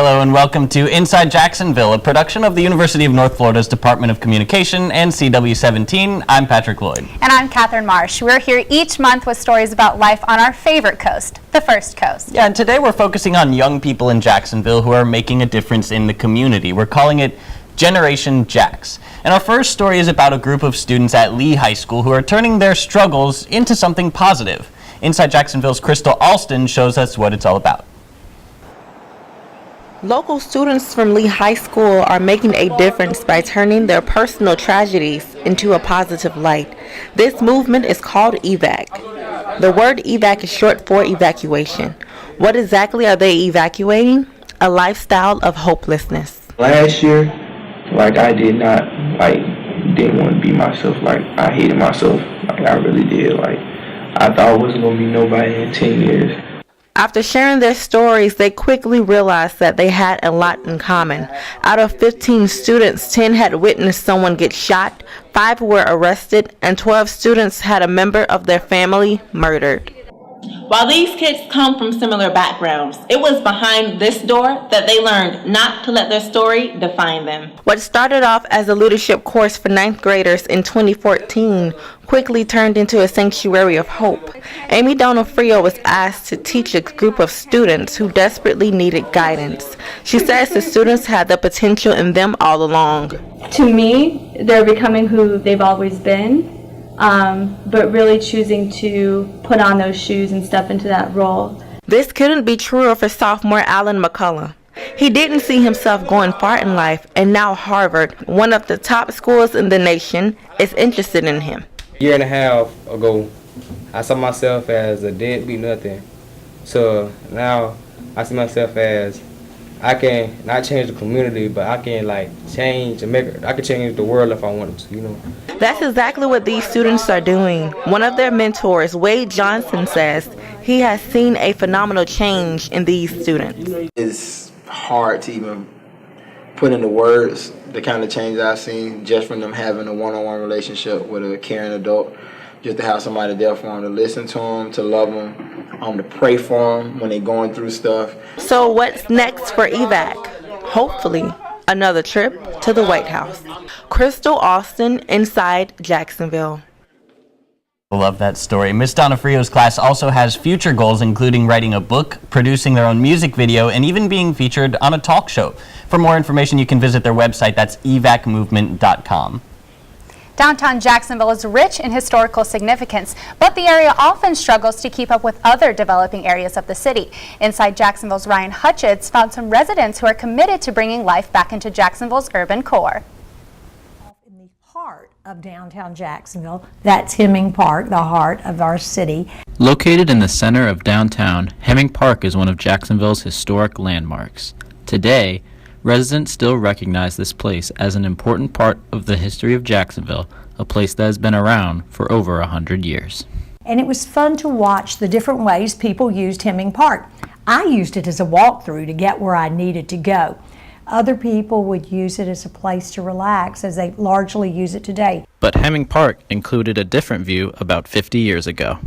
Hello and welcome to Inside Jacksonville, a production of the University of North Florida's Department of Communication and CW17. I'm Patrick Lloyd. And I'm Catherine Marsh. We're here each month with stories about life on our favorite coast, the First Coast. Yeah, and today we're focusing on young people in Jacksonville who are making a difference in the community. We're calling it Generation Jax. And our first story is about a group of students at Lee High School who are turning their struggles into something positive. Inside Jacksonville's Crystal Alston shows us what it's all about. Local students from Lee High School are making a difference by turning their personal tragedies into a positive light. This movement is called EVAC. The word EVAC is short for evacuation. What exactly are they evacuating? A lifestyle of hopelessness. Last year, I didn't want to be myself. I hated myself. I really did. I thought I wasn't going to be nobody in 10 years. After sharing their stories, they quickly realized that they had a lot in common. Out of 15 students, 10 had witnessed someone get shot, 5 were arrested, and 12 students had a member of their family murdered. While these kids come from similar backgrounds, it was behind this door that they learned not to let their story define them. What started off as a leadership course for 9th graders in 2014 quickly turned into a sanctuary of hope. Amy Donofrio was asked to teach a group of students who desperately needed guidance. She says the students had the potential in them all along. To me, they're becoming who they've always been. But really choosing to put on those shoes and step into that role. This couldn't be truer for sophomore Alan McCullough. He didn't see himself going far in life, and now Harvard, one of the top schools in the nation, is interested in him. A year and a half ago, I saw myself as a deadbeat nothing. So now I see myself as I can not change the community, but I can change and I can change the world if I wanted to, That's exactly what these students are doing. One of their mentors, Wade Johnson, says he has seen a phenomenal change in these students. It's hard to even put into words the kind of change I've seen just from them having a one-on-one relationship with a caring adult. Just to have somebody there for them, to listen to them, to love them, to pray for them when they're going through stuff. So what's next for EVAC? Hopefully, another trip to the White House. Crystal Alston, Inside Jacksonville. Love that story. Miss Donofrio's class also has future goals, including writing a book, producing their own music video, and even being featured on a talk show. For more information, you can visit their website. That's evacmovement.com. Downtown Jacksonville is rich in historical significance, but the area often struggles to keep up with other developing areas of the city. Inside Jacksonville's Ryan Hutchins found some residents who are committed to bringing life back into Jacksonville's urban core. In the heart of downtown Jacksonville, that's Hemming Park, the heart of our city. Located in the center of downtown, Hemming Park is one of Jacksonville's historic landmarks. Today, residents still recognize this place as an important part of the history of Jacksonville, a place that has been around for over 100 years. And it was fun to watch the different ways people used Hemming Park. I used it as a walkthrough to get where I needed to go. Other people would use it as a place to relax, as they largely use it today. But Hemming Park included a different view about 50 years ago.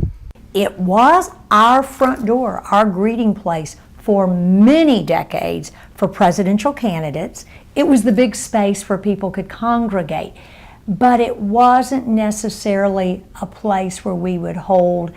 It was our front door, our greeting place for many decades for presidential candidates. It was the big space where people could congregate, but it wasn't necessarily a place where we would hold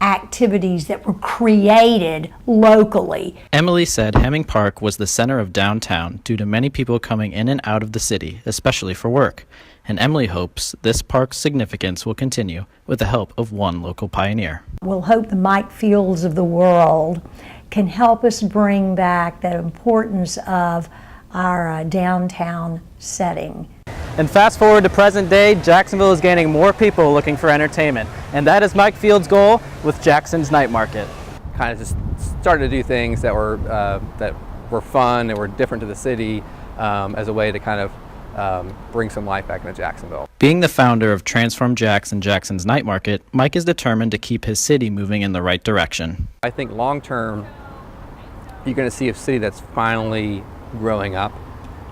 activities that were created locally. Emily said Hemming Park was the center of downtown due to many people coming in and out of the city, especially for work. And Emily hopes this park's significance will continue with the help of one local pioneer. We'll hope the Mike Fields of the world can help us bring back the importance of our downtown setting. And fast forward to present day, Jacksonville is gaining more people looking for entertainment. And that is Mike Fields' goal with Jackson's Night Market. Kind of just started to do things that were fun, that were different to the city, as a way to kind of bring some life back into Jacksonville. Being the founder of Transform Jacks and Jackson's Night Market, Mike is determined to keep his city moving in the right direction. I think long term, you're going to see a city that's finally growing up,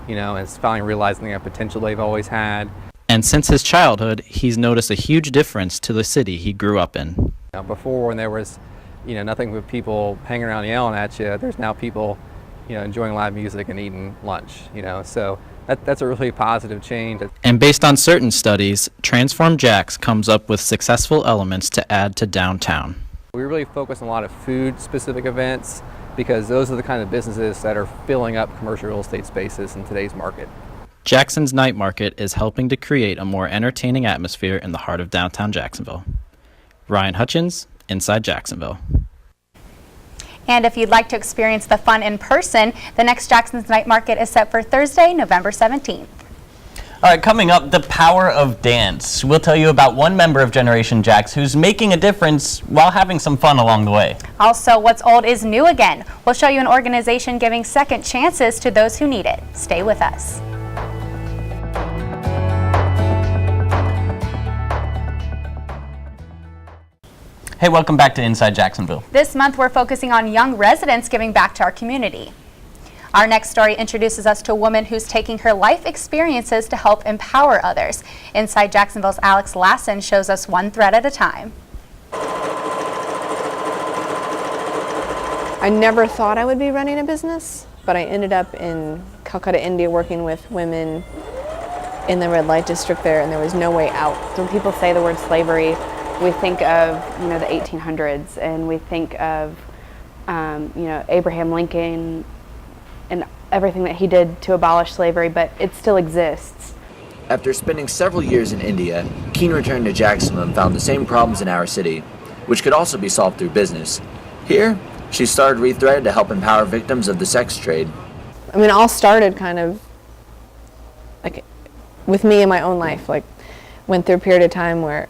and it's finally realizing the potential they've always had. And since his childhood, he's noticed a huge difference to the city he grew up in. Before, when there was, nothing but people hanging around yelling at you, there's now people enjoying live music and eating lunch. So that's a really positive change. And based on certain studies, Transform Jax comes up with successful elements to add to downtown. We really focus on a lot of food-specific events because those are the kind of businesses that are filling up commercial real estate spaces in today's market. Jackson's Night Market is helping to create a more entertaining atmosphere in the heart of downtown Jacksonville. Ryan Hutchins, Inside Jacksonville. And if you'd like to experience the fun in person, the next Jackson's Night Market is set for Thursday, November 17th. All right, coming up, the power of dance. We'll tell you about one member of Generation Jax who's making a difference while having some fun along the way. Also, what's old is new again. We'll show you an organization giving second chances to those who need it. Stay with us. Hey, welcome back to Inside Jacksonville. This month, we're focusing on young residents giving back to our community. Our next story introduces us to a woman who's taking her life experiences to help empower others. Inside Jacksonville's Alex Lassen shows us one thread at a time. I never thought I would be running a business, but I ended up in Calcutta, India, working with women in the red light district there, and there was no way out. When people say the word slavery, we think of the 1800s, and we think of Abraham Lincoln and everything that he did to abolish slavery, but it still exists. After spending several years in India, Keene returned to Jacksonville and found the same problems in our city, which could also be solved through business. Here, she started Rethreaded to help empower victims of the sex trade. I mean, it all started kind of like with me in my own life. Like, went through a period of time where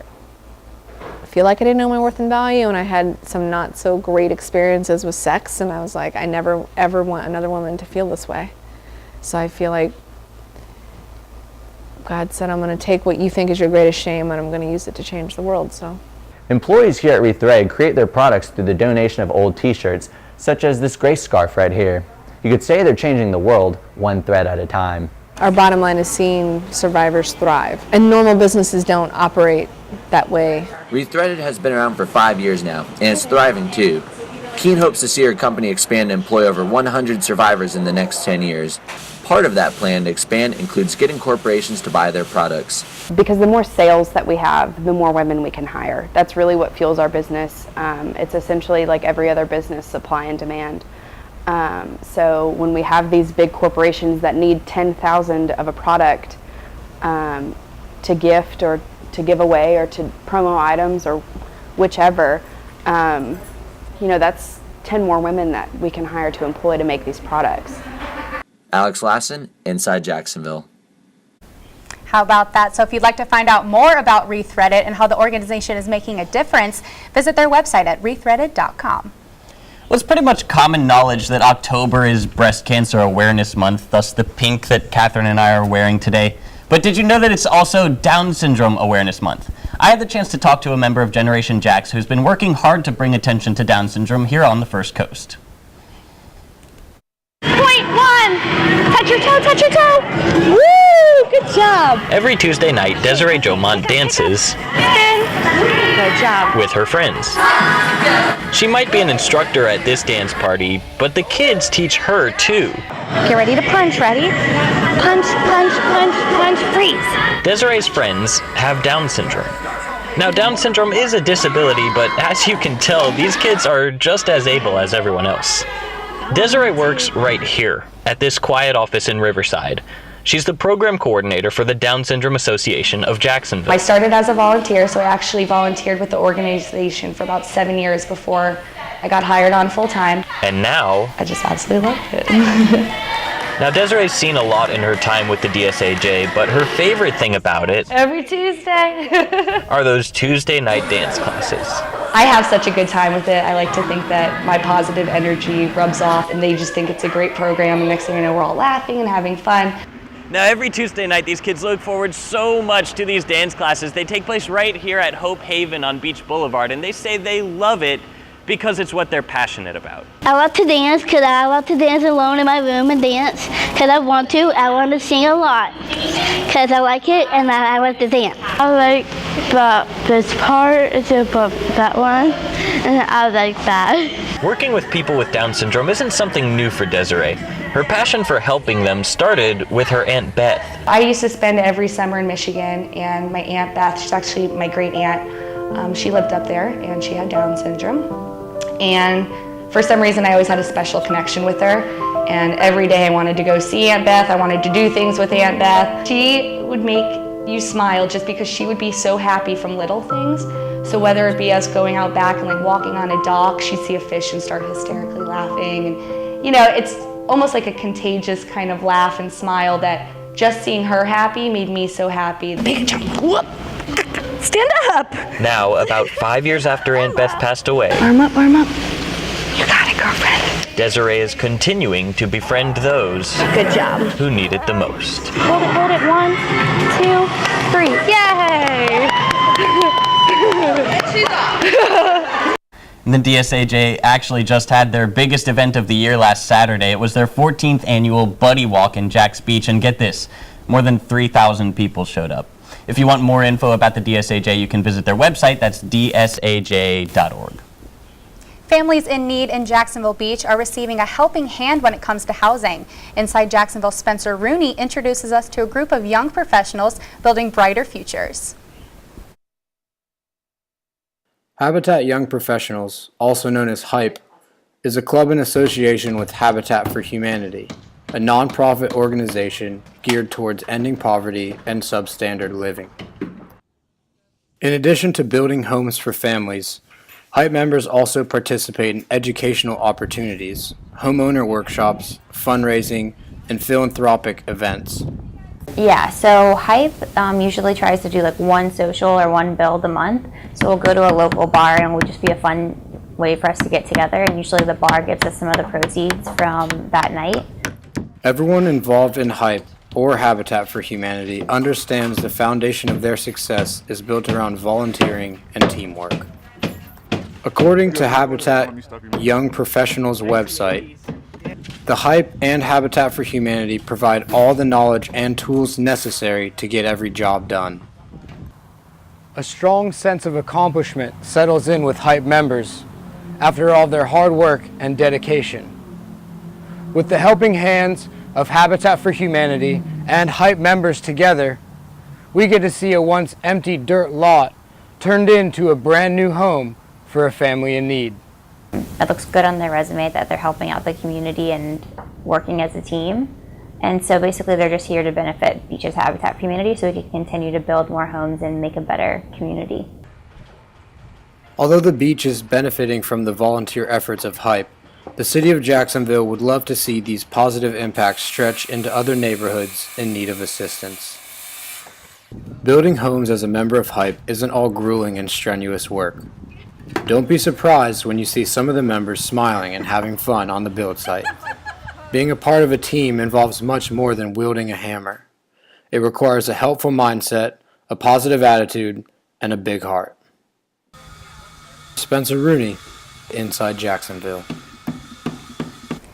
I feel like I didn't know my worth and value, and I had some not so great experiences with sex, and I was like, I never ever want another woman to feel this way. So I feel like God said, I'm going to take what you think is your greatest shame and I'm going to use it to change the world. So employees here at Rethread create their products through the donation of old t-shirts, such as this gray scarf right here. You could say they're changing the world one thread at a time. Our bottom line is seeing survivors thrive, and normal businesses don't operate that way. Rethreaded has been around for 5 years now, and it's thriving too. Keene hopes to see her company expand and employ over 100 survivors in the next 10 years. Part of that plan to expand includes getting corporations to buy their products. Because the more sales that we have, the more women we can hire. That's really what fuels our business. It's essentially like every other business, supply and demand. So when we have these big corporations that need 10,000 of a product to gift or to give away or to promo items or whichever, that's 10 more women that we can hire to employ to make these products. Alex Lassen, Inside Jacksonville. How about that? So if you'd like to find out more about Rethreaded and how the organization is making a difference, visit their website at rethreaded.com. Well, it's pretty much common knowledge that October is Breast Cancer Awareness Month, thus the pink that Catherine and I are wearing today. But did you know that it's also Down Syndrome Awareness Month? I had the chance to talk to a member of Generation Jax who's been working hard to bring attention to Down syndrome here on the First Coast. Point one! Touch your toe, touch your toe! Woo! Good job! Every Tuesday night, Desiree Jomont dances Good job. with her friends. She might be an instructor at this dance party, but the kids teach her too. Get ready to punch, ready? Punch, punch, punch, punch, freeze. Desiree's friends have Down syndrome. Now, Down syndrome is a disability, but as you can tell, these kids are just as able as everyone else. Desiree works right here, at this quiet office in Riverside. She's the program coordinator for the Down Syndrome Association of Jacksonville. I started as a volunteer, so I actually volunteered with the organization for about 7 years before I got hired on full time. And now, I just absolutely loved it. Now, Desiree's seen a lot in her time with the DSAJ, but her favorite thing about it Every Tuesday. are those Tuesday night dance classes. I have such a good time with it. I like to think that my positive energy rubs off and they just think it's a great program. And next thing you know, we're all laughing and having fun. Now, every Tuesday night, these kids look forward so much to these dance classes. They take place right here at Hope Haven on Beach Boulevard, and they say they love it because it's what they're passionate about. I love to dance because I love to dance alone in my room and dance because I want to. I want to sing a lot because I like it and I like to dance. I like this part, it's about that one, and I like that. Working with people with Down syndrome isn't something new for Desiree. Her passion for helping them started with her Aunt Beth. I used to spend every summer in Michigan, and my Aunt Beth, she's actually my great aunt, she lived up there and she had Down syndrome. And for some reason I always had a special connection with her, and every day I wanted to go see Aunt Beth. I wanted to do things with Aunt Beth. She would make you smile just because she would be so happy from little things. So whether it be us going out back and like walking on a dock, she'd see a fish and start hysterically laughing. And you know, it's almost like a contagious kind of laugh and smile that just seeing her happy made me so happy. Big jump, whoop, stand up. Now, about 5 years after Aunt Beth passed away, Arm up, arm up. You got it, girlfriend. Desiree is continuing to befriend those Good job. who need it the most. Hold it, 1, 2, 3. Yay! And the DSAJ actually just had their biggest event of the year last Saturday. It was their 14th annual Buddy Walk in Jax Beach, and get this, more than 3,000 people showed up. If you want more info about the DSAJ, you can visit their website. That's dsaj.org. Families in need in Jacksonville Beach are receiving a helping hand when it comes to housing. Inside Jacksonville, Spencer Rooney introduces us to a group of young professionals building brighter futures. Habitat Young Professionals, also known as HYPE, is a club in association with Habitat for Humanity, a nonprofit organization geared towards ending poverty and substandard living. In addition to building homes for families, HYPE members also participate in educational opportunities, homeowner workshops, fundraising, and philanthropic events. Yeah, so HYPE usually tries to do like one social or one build a month. So we'll go to a local bar and it will just be a fun way for us to get together, and usually the bar gives us some of the proceeds from that night. Everyone involved in HYPE or Habitat for Humanity understands the foundation of their success is built around volunteering and teamwork. According to Habitat Young Professionals website, the HYPE and Habitat for Humanity provide all the knowledge and tools necessary to get every job done. A strong sense of accomplishment settles in with HYPE members after all their hard work and dedication. With the helping hands of Habitat for Humanity and HYPE members together, we get to see a once empty dirt lot turned into a brand new home for a family in need. It looks good on their resume that they're helping out the community and working as a team. And so basically they're just here to benefit Beach's Habitat for Humanity so we can continue to build more homes and make a better community. Although the beach is benefiting from the volunteer efforts of HYPE, the City of Jacksonville would love to see these positive impacts stretch into other neighborhoods in need of assistance. Building homes as a member of HYPE isn't all grueling and strenuous work. Don't be surprised when you see some of the members smiling and having fun on the build site. Being a part of a team involves much more than wielding a hammer. It requires a helpful mindset, a positive attitude, and a big heart. Spencer Rooney, Inside Jacksonville.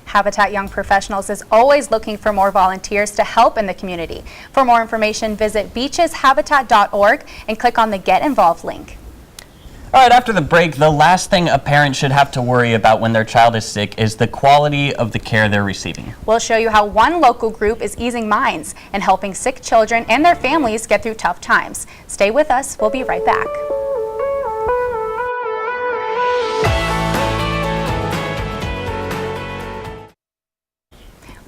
Habitat Young Professionals is always looking for more volunteers to help in the community. For more information, visit beacheshabitat.org and click on the Get Involved link. All right, after the break, the last thing a parent should have to worry about when their child is sick is the quality of the care they're receiving. We'll show you how one local group is easing minds and helping sick children and their families get through tough times. Stay with us. We'll be right back.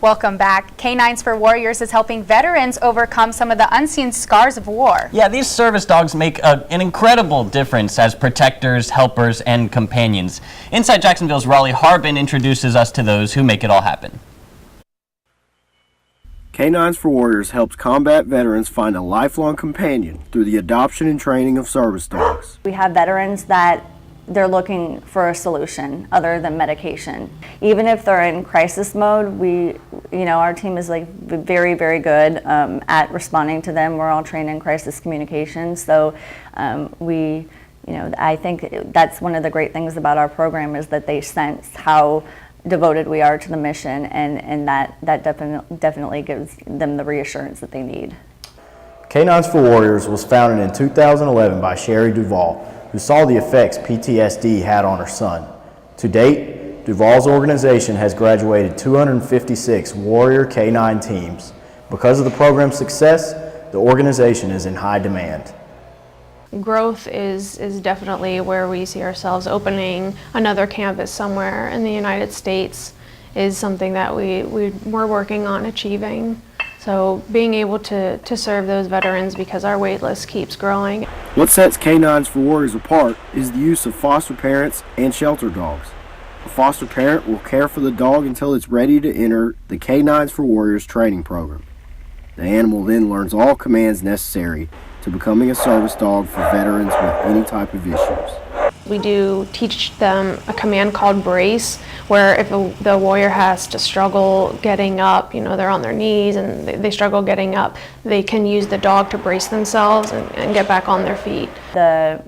Welcome back. Canines for Warriors is helping veterans overcome some of the unseen scars of war. Yeah, these service dogs make an incredible difference as protectors, helpers, and companions. Inside Jacksonville's Raleigh Harbin introduces us to those who make it all happen. Canines for Warriors helps combat veterans find a lifelong companion through the adoption and training of service dogs. We have veterans that they're looking for a solution other than medication. Even if they're in crisis mode, our team is like very, very good at responding to them. We're all trained in crisis communication, so we I think that's one of the great things about our program is that they sense how devoted we are to the mission, and that definitely gives them the reassurance that they need. Canines for Warriors was founded in 2011 by Sherry Duvall, who saw the effects PTSD had on her son. To date, Duvall's organization has graduated 256 Warrior Canine teams. Because of the program's success, the organization is in high demand. Growth is definitely where we see ourselves. Opening another campus somewhere in the United States is something that we're working on achieving. So being able to serve those veterans, because our wait list keeps growing. What sets Canines for Warriors apart is the use of foster parents and shelter dogs. A foster parent will care for the dog until it's ready to enter the Canines for Warriors training program. The animal then learns all commands necessary to becoming a service dog for veterans with any type of issues. We do teach them a command called brace, where if the warrior has to struggle getting up, they're on their knees and they struggle getting up, they can use the dog to brace themselves and get back on their feet. The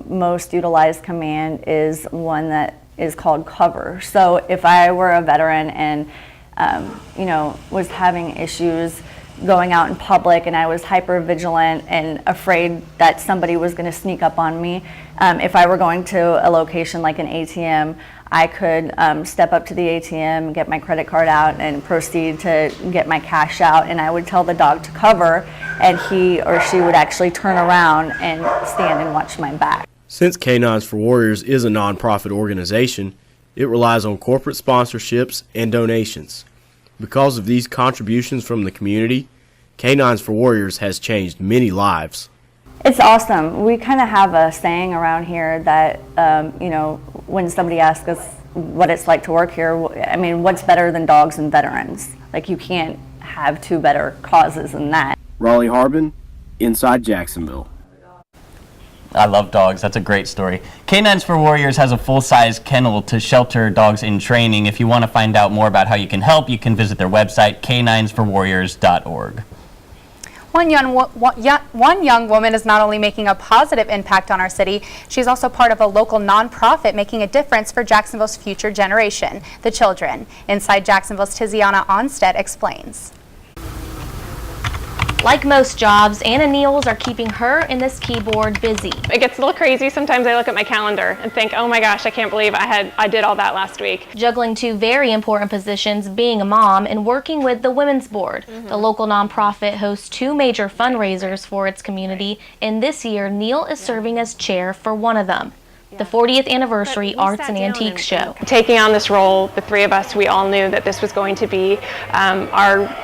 most utilized command is one that is called cover. So if I were a veteran and was having issues going out in public and I was hyper vigilant and afraid that somebody was going to sneak up on me, if I were going to a location like an ATM, I could step up to the ATM, get my credit card out, and proceed to get my cash out, and I would tell the dog to cover, and he or she would actually turn around and stand and watch my back. Since Canines for Warriors is a nonprofit organization, it relies on corporate sponsorships and donations. Because of these contributions from the community, Canines for Warriors has changed many lives. It's awesome. We kind of have a saying around here that, when somebody asks us what it's like to work here, what's better than dogs and veterans? Like, you can't have two better causes than that. Raleigh Harbin, Inside Jacksonville. I love dogs. That's a great story. Canines for Warriors has a full-size kennel to shelter dogs in training. If you want to find out more about how you can help, you can visit their website, caninesforwarriors.org. One young woman is not only making a positive impact on our city, she's also part of a local nonprofit making a difference for Jacksonville's future generation, the children. Inside Jacksonville's Tiziana Onstead explains. Like most jobs, Anna Neals are keeping her and this keyboard busy. It gets a little crazy. Sometimes I look at my calendar and think, oh my gosh, I can't believe I did all that last week. Juggling two very important positions, being a mom and working with the Women's Board. The local nonprofit hosts two major fundraisers for its community, and this year Neal is serving as chair for one of them. The 40th anniversary Arts and Antiques Show. Taking on this role, the three of us, we all knew that this was going to be our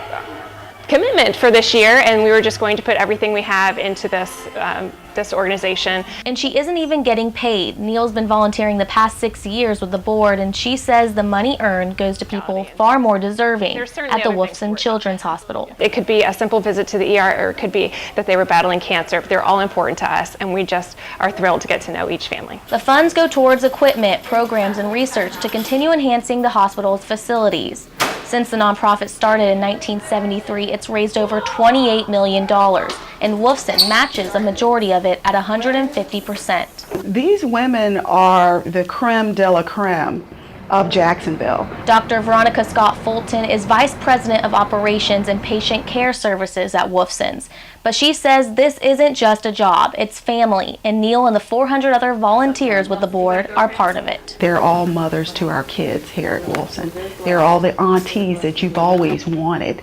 commitment for this year, and we were just going to put everything we have into this organization. And she isn't even getting paid. Neal's been volunteering the past 6 years with the board, and she says the money earned goes to people far more deserving at the Wolfson Children's Hospital. It could be a simple visit to the ER, or it could be that they were battling cancer. They're all important to us, and we just are thrilled to get to know each family. The funds go towards equipment, programs, and research to continue enhancing the hospital's facilities. Since the nonprofit started in 1973, it's raised over $28 million, and Wolfson matches a majority of it at 150%. These women are the creme de la creme of Jacksonville. Dr. Veronica Scott Fulton is Vice President of Operations and Patient Care Services at Wolfson's. But she says this isn't just a job, it's family, and Neal and the 400 other volunteers with the board are part of it. They're all mothers to our kids here at Wolfson. They're all the aunties that you've always wanted,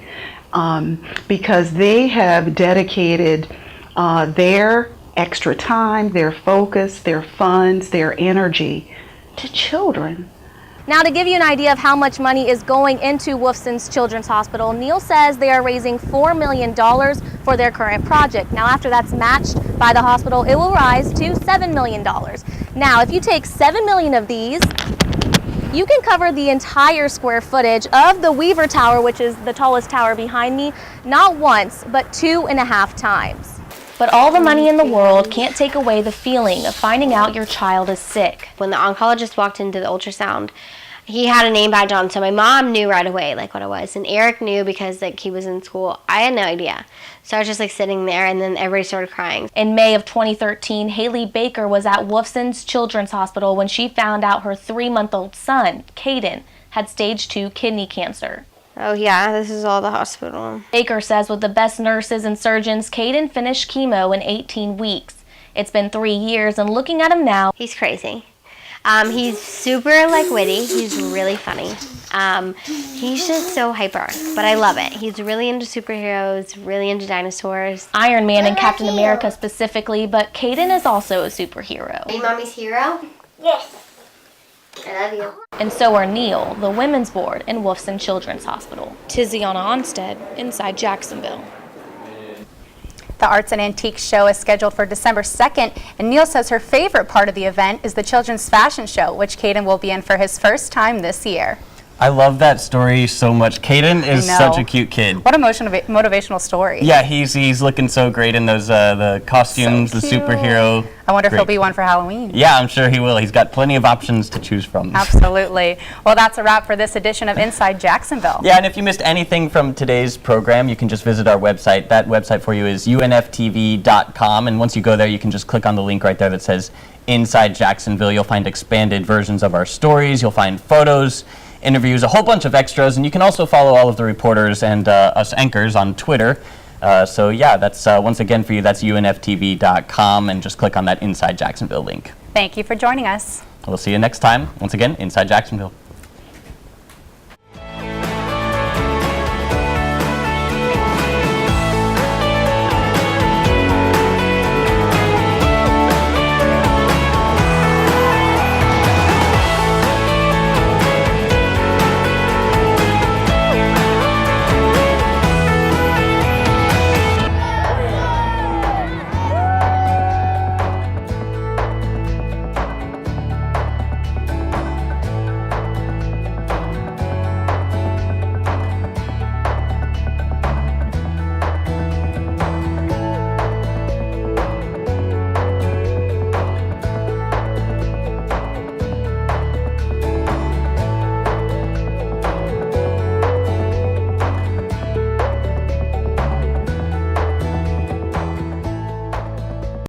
because they have dedicated their extra time, their focus, their funds, their energy to children. Now, to give you an idea of how much money is going into Wolfson's Children's Hospital, Neal says they are raising $4 million for their current project. Now, after that's matched by the hospital, it will rise to $7 million. Now, if you take 7 million of these, you can cover the entire square footage of the Weaver Tower, which is the tallest tower behind me, not once, but 2.5 times. But all the money in the world can't take away the feeling of finding out your child is sick. When the oncologist walked into the ultrasound, he had a name badge on, so my mom knew right away like what it was, and Eric knew because like he was in school. I had no idea, so I was just like sitting there, and then everybody started crying. In May of 2013, Haley Baker was at Wolfson's Children's Hospital when she found out her 3-month-old son, Caden, had stage 2 kidney cancer. Oh yeah, this is all the hospital. Baker says with the best nurses and surgeons, Caden finished chemo in 18 weeks. It's been 3 years, and looking at him now, he's crazy. He's super like witty. He's really funny. He's just so hyper, but I love it. He's really into superheroes, really into dinosaurs. Iron Man and Captain America specifically, but Caden is also a superhero. Are you mommy's hero? Yes. I love you. And so are Neil, the women's board in Wolfson Children's Hospital. Tiziana Onstead, inside Jacksonville. The Arts and Antiques Show is scheduled for December 2nd, and Neil says her favorite part of the event is the Children's Fashion Show, which Caden will be in for his first time this year. I love that story so much. Caden is such a cute kid. What a motivational story. Yeah, he's looking so great in those the costumes, So the cute. superhero. I wonder if he'll Great. be one for Halloween. Yeah, I'm sure he will. He's got plenty of options to choose from. Absolutely. Well, that's a wrap for this edition of Inside Jacksonville. Yeah, and if you missed anything from today's program, you can just visit our website. That website for you is unftv.com, and once you go there, you can just click on the link right there that says Inside Jacksonville. You'll find expanded versions of our stories. You'll find photos, interviews, a whole bunch of extras, and you can also follow all of the reporters and us anchors on Twitter. So yeah, that's once again for you, that's unftv.com, and just click on that Inside Jacksonville link. Thank you for joining us. We'll see you next time, once again, Inside Jacksonville.